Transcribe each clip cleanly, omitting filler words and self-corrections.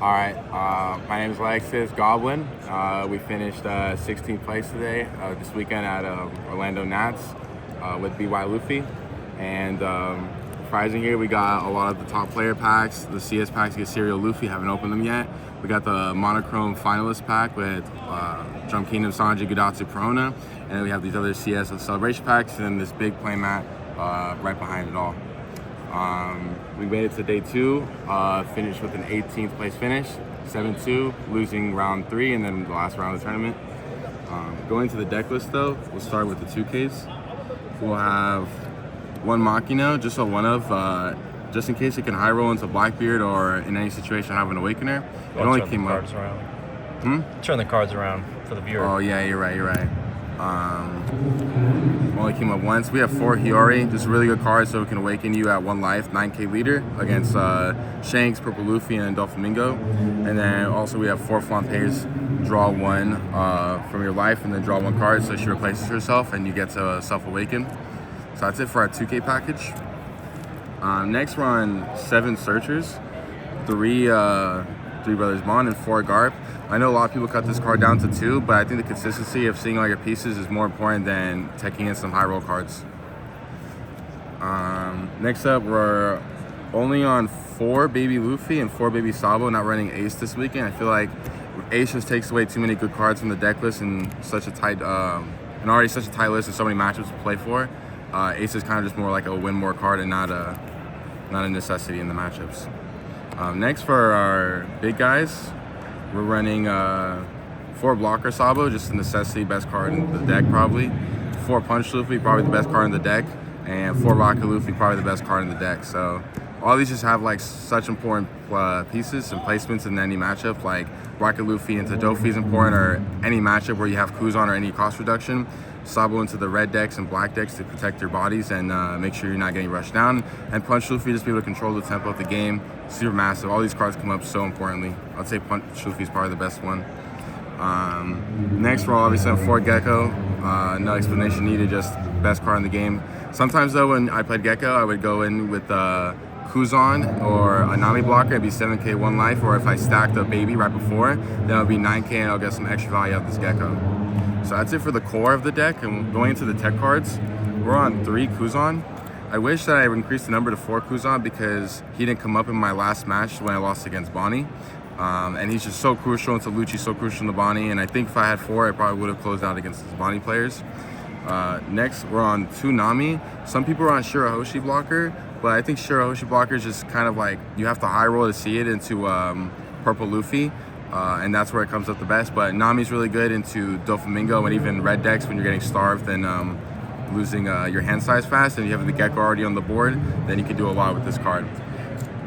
My name is Alexis Goblin. We finished 16th place today this weekend at Orlando Nats with BY Luffy. And surprising here, we got a lot of the top player packs. The CS packs get Serial Luffy, haven't opened them yet. We got the monochrome finalist pack with Drum Kingdom, Sanji, Gudatsu, Corona. And then we have these other CS celebration packs and this big play mat right behind it all. We made it to day 2, finished with an 18th place finish, 7-2, losing round 3 and then the last round of the tournament. Going to the deck list though, we'll start with the 2Ks. We'll have one Machina, just a one of, just in case it can high roll into Blackbeard or in any situation have an Awakener. It only came up. Turn the cards around for the viewer. Oh yeah, you're right. Only came up once. We have 4 Hiyori, just a really good card so it can awaken you at 1 life, 9k leader against Shanks, Purple Luffy, and Doflamingo. And then also we have 4 Flampeers, draw 1 from your life and then draw 1 card so she replaces herself and you get to self-awaken. So that's it for our 2K package. Next we're on 7 Searchers, 3 Brothers Bond and 4 Garp. I know a lot of people cut this card down to 2, but I think the consistency of seeing all your pieces is more important than taking in some high roll cards. Next up, we're only on 4 Baby Luffy and 4 Baby Sabo, not running Ace this weekend. I feel like Ace just takes away too many good cards from the deck list and such a tight, and already such a tight list and so many matchups to play for. Ace is kind of just more like a win more card and not a necessity in the matchups. Next for our big guys, we're running 4 Blocker Sabo, just a necessity, best card in the deck probably. 4 Punch Luffy, probably the best card in the deck. And 4 Rocket Luffy, probably the best card in the deck. So all these just have like such important pieces and placements in any matchup. Like Rocket Luffy into Dofi is important, or any matchup where you have Kuzan or any cost reduction. Sabo into the red decks and black decks to protect your bodies and make sure you're not getting rushed down. And Punch Luffy, just be able to control the tempo of the game. Super massive. All these cards come up so importantly. I'd say Punch Luffy is probably the best one. Next, we're obviously on 4 Gecko. No explanation needed, just best card in the game. Sometimes though, when I played Gecko, I would go in with Kuzan or a Nami blocker, it'd be 7k 1 life, or if I stacked a baby right before, then it would be 9k and I'll get some extra value out of this Gecko. So that's it for the core of the deck, and going into the tech cards, we're on 3 Kuzan. I wish that I increased the number to 4 Kuzan because he didn't come up in my last match when I lost against Bonnie. And he's just so crucial into Lucci, so crucial into Bonnie, and I think if I had 4, I probably would have closed out against his Bonnie players. Next, we're on 2 Nami. Some people are on Shirahoshi blocker, but I think Shirahoshi blocker is just kind of like, you have to high roll to see it into Purple Luffy. And that's where it comes up the best. But Nami's really good into Doflamingo and even red decks when you're getting starved and losing your hand size fast, and you have the Gecko already on the board, then you can do a lot with this card.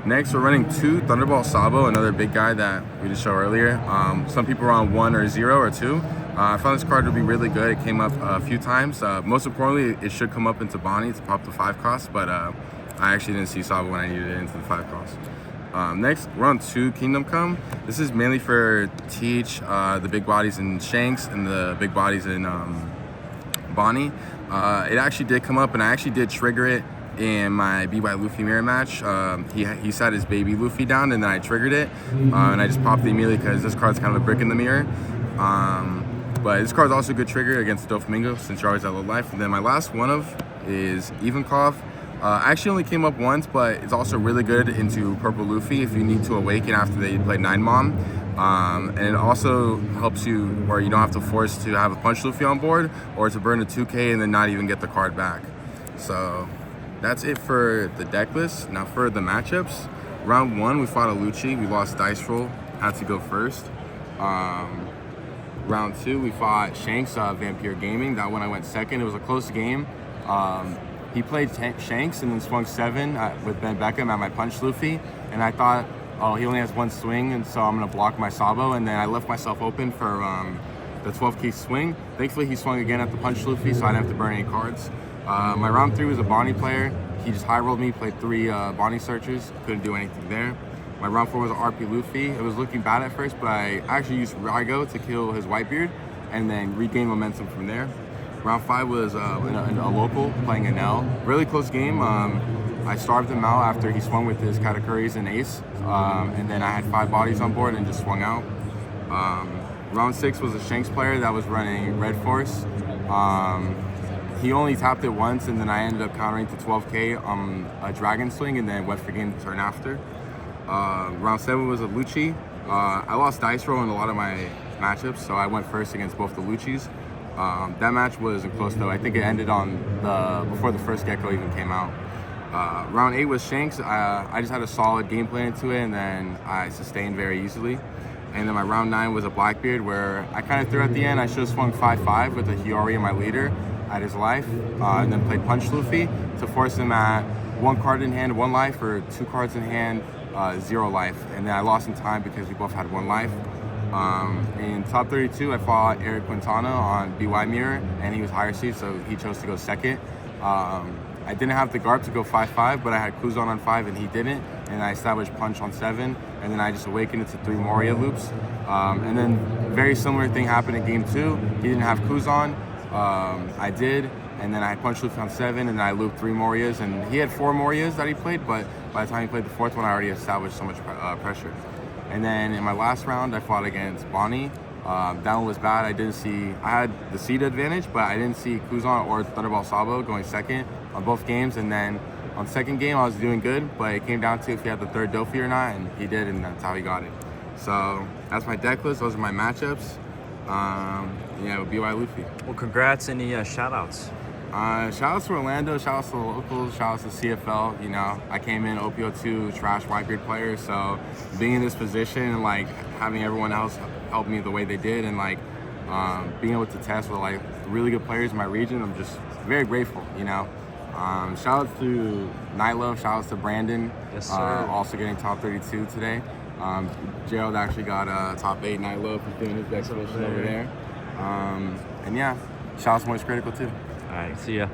Next, we're running 2 Thunderbolt Sabo, another big guy that we just showed earlier. Some people are on 1 or 0 or 2. I found this card to be really good. It came up a few times. Most importantly, it should come up into Bonnie to pop the 5 cost, but I actually didn't see Sabo when I needed it into the 5 cost. Next, we're on 2 Kingdom Come. This is mainly for Teach, the big bodies in Shanks, and the big bodies in Bonnie. It actually did come up, and I actually did trigger it in my BY Luffy mirror match. He sat his baby Luffy down, and then I triggered it, and I just popped it immediately because this card's kind of a brick in the mirror. But this card's also a good trigger against Doflamingo since you're always at low life. And then my last one of is Ivankov. Actually only came up once, but it's also really good into Purple Luffy if you need to awaken after they play 9 Mom. And it also helps you where you don't have to force to have a Punch Luffy on board or to burn a 2k and then not even get the card back. So that's it for the deck list. Now for the matchups. Round 1, we fought a Lucci. We lost dice roll, had to go first. Round 2, we fought Shanks, Vampire Gaming. That one I went second. It was a close game. He played Shanks and then swung 7 with Ben Beckham at my Punch Luffy, and I thought, oh, he only has 1 swing, and so I'm gonna block my Sabo, and then I left myself open for the 12k swing. Thankfully, he swung again at the Punch Luffy, so I didn't have to burn any cards. My round 3 was a Bonnie player. He just high rolled me, played 3 Bonnie Searchers, couldn't do anything there. My round 4 was an RP Luffy. It was looking bad at first, but I actually used Raigo to kill his Whitebeard, and then regain momentum from there. Round 5 was in a local playing an L. Really close game. I starved him out after he swung with his Katakuris and ace, and then I had 5 bodies on board and just swung out. Round 6 was a Shanks player that was running Red Force. He only tapped it once, and then I ended up countering to 12k on a Dragon Swing, and then went for game the turn after. Round 7 was a Lucci. I lost dice roll in a lot of my matchups, so I went first against both the Luccis. That match wasn't close though. I think it ended on before the first gecko even came out. Round 8 was Shanks. I just had a solid game plan into it, and then I sustained very easily. And then my round 9 was a Blackbeard, where I kind of threw at the end. I should have swung 5-5 with a Hiyori in my leader at his life, and then played Punch Luffy to force him at 1 card in hand, 1 life, or 2 cards in hand, 0 life. And then I lost in time because we both had 1 life. In top 32, I fought Eric Quintana on BY Mirror, and he was higher seed, so he chose to go second. I didn't have the Garp to go 5-5, but I had Kuzan on 5 and he didn't, and I established Punch on 7, and then I just awakened it to 3 Moria loops. And then very similar thing happened in game 2. He didn't have Kuzan, I did, and then I had Punch Loop on 7, and then I looped 3 Morias, and he had 4 Morias that he played, but by the time he played the 4th one, I already established so much pressure. And then in my last round, I fought against Bonnie. That one was bad. I had the seed advantage, but I didn't see Kuzan or Thunderball Sabo going second on both games. And then on second game, I was doing good, but it came down to if he had the 3rd Dofi or not, and he did, and that's how he got it. So that's my deck list. Those are my matchups. With BY Luffy. Well, congrats. Any shout outs? Shout outs to Orlando, shout outs to the locals, shout outs to CFL. I came in OPO2 trash Whitebeard player, so being in this position and like having everyone else help me the way they did, and like being able to test with like really good players in my region, I'm just very grateful. Shout outs to Night Love, shout outs to Brandon. Yes, sir. Also getting top 32 today. Gerald actually got top 8 Night Love for doing his exhibition over there. And yeah, shout outs to Moist Critical too. All right, see ya.